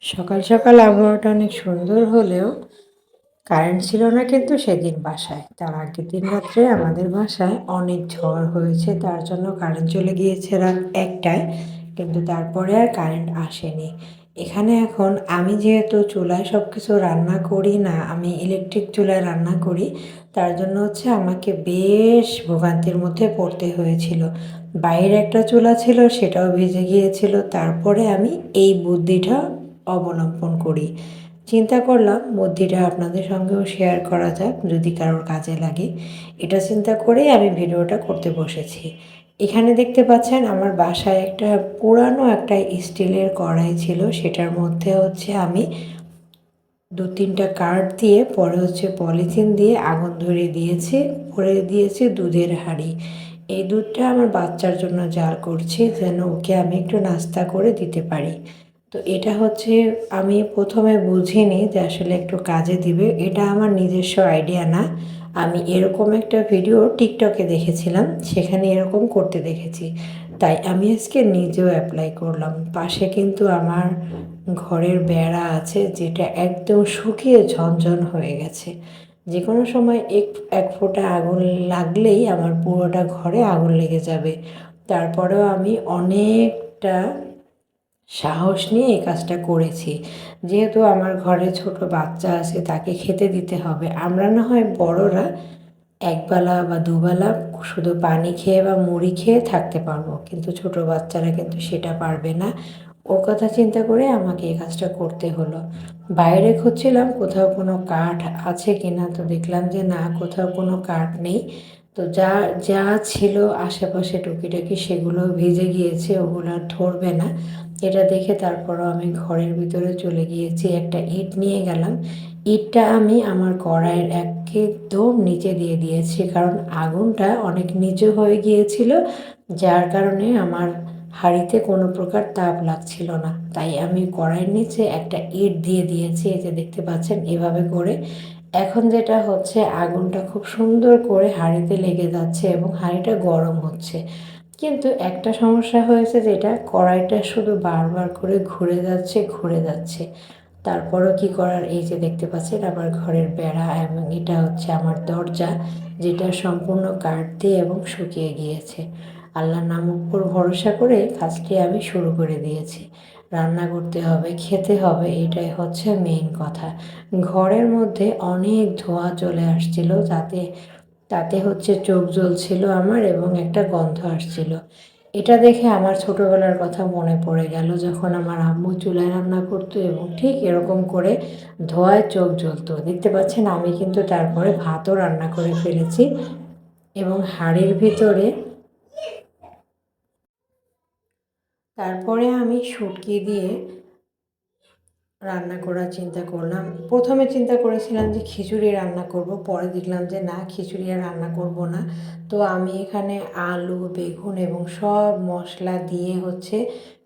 সকাল সকাল আবহাওয়াটা অনেক সুন্দর হলেও কারেন্ট ছিল না কিন্তু সেদিন বাসায়। তার আগের দিন রাত্রে আমাদের বাসায় অনেক ঝড় হয়েছে, তার জন্য কারেন্ট চলে গিয়েছে রাত ১টায়, কিন্তু তারপরে আর কারেন্ট আসেনি। এখানে এখন আমি যেহেতু চুলায় সব কিছু রান্না করি না, আমি ইলেকট্রিক চুলায় রান্না করি, তার জন্য হচ্ছে আমাকে বেশ ভোগান্তির মধ্যে পড়তে হয়েছিল। বাইরে একটা চুলা ছিল, সেটাও ভিজে গিয়েছিল। তারপরে আমি এই বুদ্ধিটা অবলম্বন করি। চিন্তা করলাম বুদ্ধিটা আপনাদের সঙ্গেও শেয়ার করা যাক, যদি কারোর কাজে লাগে। এটা চিন্তা করেই আমি ভিডিওটা করতে বসেছি। এখানে দেখতে পাচ্ছেন আমার বাসায় একটা পুরানো একটা স্টিলের কড়াই ছিল, সেটার মধ্যে হচ্ছে আমি ২-৩টা কাঠ দিয়ে পরে হচ্ছে পলিথিন দিয়ে আগুন ধরিয়ে দিয়েছি। উপরে দিয়েছি দুধের হাঁড়ি। এই দুধটা আমার বাচ্চার জন্য জাল করছি, যেন ওকে আমি একটু নাস্তা করে দিতে পারি। তো এটা হচ্ছে আমি প্রথমে বুঝিনি যে আসলে একটু কাজে দিবে। এটা আমার নিজস্ব আইডিয়া না, আমি এরকম একটা ভিডিও টিকটকে দেখেছিলাম, সেখানে এরকম করতে দেখেছি, তাই আমি আজকে নিজেও অ্যাপ্লাই করলাম। পাশে কিন্তু আমার ঘরের বেড়া আছে, যেটা একদম শুকিয়ে ঝনঝন হয়ে গেছে। যে কোনো সময় এক ফোঁটা আগুন লাগলেই আমার পুরোটা ঘরে আগুন লেগে যাবে। তারপরেও আমি অনেকটা সাহস নিয়ে এই কাজটা করেছি। যেহেতু আমার ঘরে ছোট বাচ্চা আছে, তাকে খেতে দিতে হবে। আমরা না হয় বড়রা একবেলা বা দুবেলা শুধু পানি খেয়ে বা মুড়ি খেয়ে থাকতে পারবো, কিন্তু ছোট বাচ্চারা কিন্তু সেটা পারবে না। ওর কথা চিন্তা করে আমাকে এই কাজটা করতে হলো। বাইরে খুঁজছিলাম কোথাও কোনো কাঠ আছে কিনা, তো দেখলাম যে না, কোথাও কোনো কাঠ নেই। তো যা যা ছিল আশেপাশে টুকিটাকি সেগুলো ভিজে গিয়েছে, ওগুলো আর ধরবে না। এটা দেখে তারপরও আমি ঘরের ভিতরে চলে গিয়েছি, একটা ইট নিয়ে গেলাম। ইটটা আমি আমার কড়াইয়ের একদম নিচে দিয়ে দিয়েছি, কারণ আগুনটা অনেক নিচু হয়ে গিয়েছিল, যার কারণে আমার হাঁড়িতে কোনো প্রকার তাপ লাগছিল না। তাই আমি কড়াইয়ের নিচে একটা ইট দিয়ে দিয়েছি, এই যে দেখতে পাচ্ছেন এভাবে করে। এখন যেটা হচ্ছে, আগুনটা খুব সুন্দর করে হাঁড়িতে লেগে যাচ্ছে এবং হাঁড়িটা গরম হচ্ছে। কিন্তু একটা সমস্যা হয়েছে, যেটা কড়াইটা শুধু বারবার করে ঘুরে যাচ্ছে ঘুরে যাচ্ছে। তারপরও কি করার, এই যে দেখতে পাচ্ছেন আমার ঘরের বেড়া, এবং এটা হচ্ছে আমার দরজা, যেটা সম্পূর্ণ কাঠ দিয়ে এবং শুকিয়ে গিয়েছে। আল্লাহর নাম উপর ভরসা করে কাজটি আমি শুরু করে দিয়েছি। রান্না করতে হবে, খেতে হবে, এটাই হচ্ছে মেইন কথা। ঘরের মধ্যে অনেক ধোঁয়া চলে আসছিল, তাতে হচ্ছে চোখ জ্বলছিল আমার এবং একটা গন্ধ আসছিল। এটা দেখে আমার ছোটোবেলার কথা মনে পড়ে গেল, যখন আমার আম্মু চুলায় রান্না করতো এবং ঠিক এরকম করে ধোঁয়ায় চোখ জ্বলতো। দেখতে পাচ্ছেন আমি কিন্তু তারপরে ভাতও রান্না করে ফেলেছি, এবং হাঁড়ির ভিতরে তারপরে আমি শুটকি দিয়ে রান্না করার চিন্তা করলাম। প্রথমে চিন্তা করেছিলাম যে খিচুড়ি রান্না করব, পরে দেখলাম যে না, খিচুড়ি আর রান্না করব না। তো আমি এখানে আলু, বেগুন এবং সব মশলা দিয়ে হচ্ছে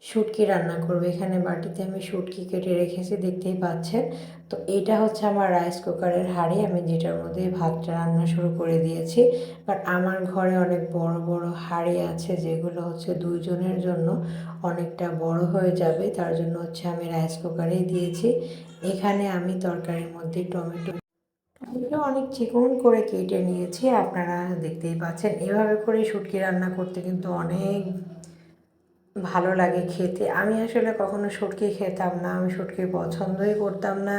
শুটকি রান্না করব। এখানে বাটিতে আমি শুটকি কেটে রেখেছি, দেখতেই পাচ্ছেন। তো এটা হচ্ছে আমার রাইস কুকারের হাঁড়ি, আমি যেটার মধ্যে ভাতটা রান্না শুরু করে দিয়েছি। বাট আমার ঘরে অনেক বড় বড় হাঁড়ি আছে, যেগুলো হচ্ছে 2 জনের জন্য অনেকটা বড় হয়ে যাবে, তার জন্য হচ্ছে আমি রাইস কুকারেই দিয়েছি। এখানে আমি তরকারির মধ্যে টমেটো অনেক চিকন করে কেটে নিয়েছি, আপনারা দেখতেই পাচ্ছেন। এভাবে করে শুটকি রান্না করতে কিন্তু অনেক ভালো লাগে খেতে। আমি আসলে কখনো শুটকি খেতাম না, আমি শুটকি পছন্দই করতাম না।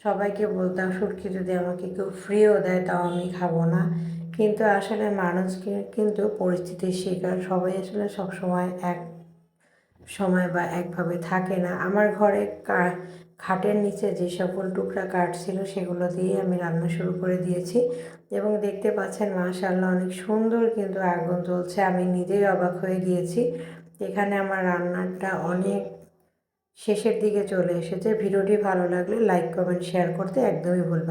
সবাইকে বলতাম শুটকি যদি আমাকে কেউ ফ্রিও দেয় তাও আমি খাবো না। কিন্তু আসলে মানুষকে কিন্তু পরিস্থিতির শিকার, সবাই আসলে সবসময় এক সময় বা একভাবে থাকে না। আমার ঘরে খাটের নিচে যে সকল টুকরা কাঠ ছিল, সেগুলো দিয়ে আমি রান্না শুরু করে দিয়েছি, এবং দেখতে পাচ্ছেন মাশাআল্লাহ অনেক সুন্দর কিন্তু আগুন জ্বলছে। আমি নিজেই অবাক হয়ে গিয়েছি। এখানে আমার রান্নাটা অনেক শেষের দিকে চলে এসেছে। ভিডিওটি ভালো লাগলে লাইক, কমেন্ট, শেয়ার করতে একদমই ভুলবেন না।